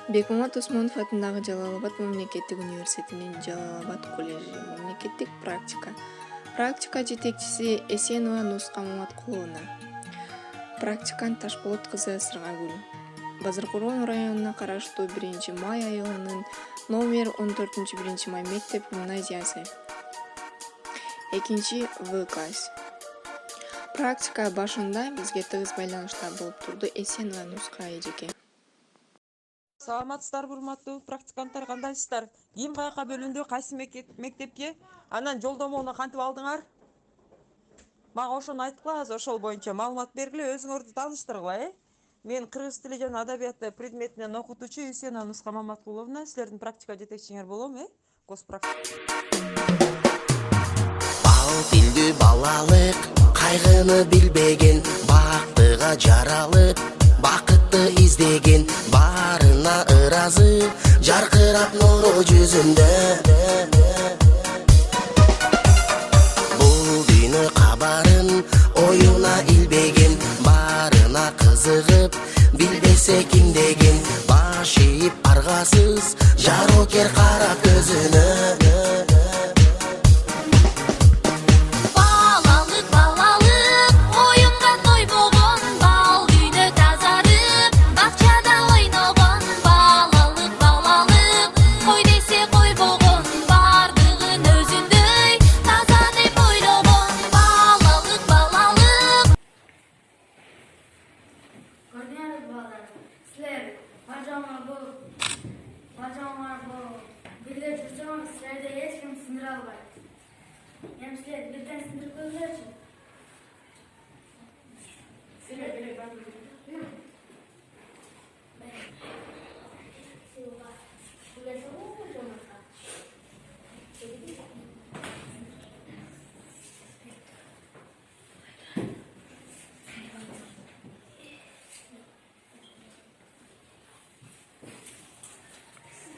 Бекмамат Осмонов атындағы Жалал-Абад мемлекеттік университетінің Жалал-Абад колледжі мемлекеттік практика жетекчisi Эсенова Нусқа Маматқұловна, практикант Ташполот қызы Сырғагүл. Базарқорған районына қараштуу 1 май айылының номер 14-1 май мектеп гимназиясы. 2 В класс. Практика башында бізге тығыз байланышта болып тұрды Эсенова Нусқа эжеке. Саламатсыздар, урматтуу практиканттар, кандайсыздар? Ким каяка бөлүндү, кайсы мектепке? Анан жолдомону кантип алдыңар? Мага ошону айткыла, азыр ошол боюнча маалымат бергиле, өзүңөрдү тааныштыргыла, Мен кыргыз тили жана адабияты предметинен окутуучу Эсенова Нусқа Маматқұловна, силердин практика жетекчиңер болом, Госпрактика. Бал тилдүү балалык, кайгыны билбеген, бактыга жаралып, бакытты издеген, барына ыразы, жаркырап нуру жүзүндө. Бул дүйнө кабарын оюна илбеген, барына кызыгып, билбесе ким деген, баш ийип аргасыз, жарокер карап көзүнө. Bacağımlar bu. Birde çocuğum sizlerde hiç kim sınır almayın. Hem sizler birden sınır koyuyor için. Bile ben biliyorum.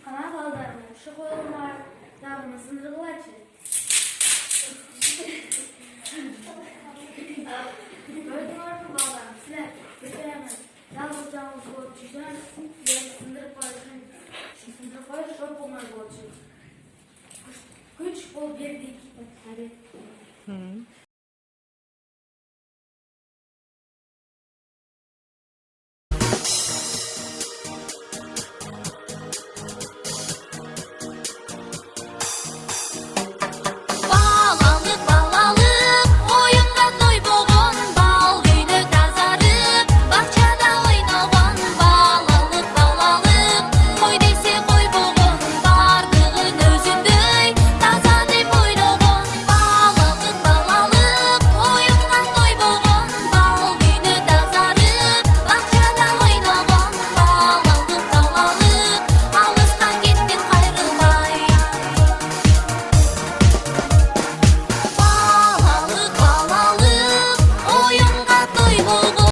Kana kaldarım, şu koyulmar, dağını sındırgılaçı. Gördün orta bağlarım, sizler, götüremez. Yalnız canımız bulup çüşen, yeri sındırıp koyuşun, sındırıp koyuş, şok olmaz buluşun. Güç bol birdik. Hadi.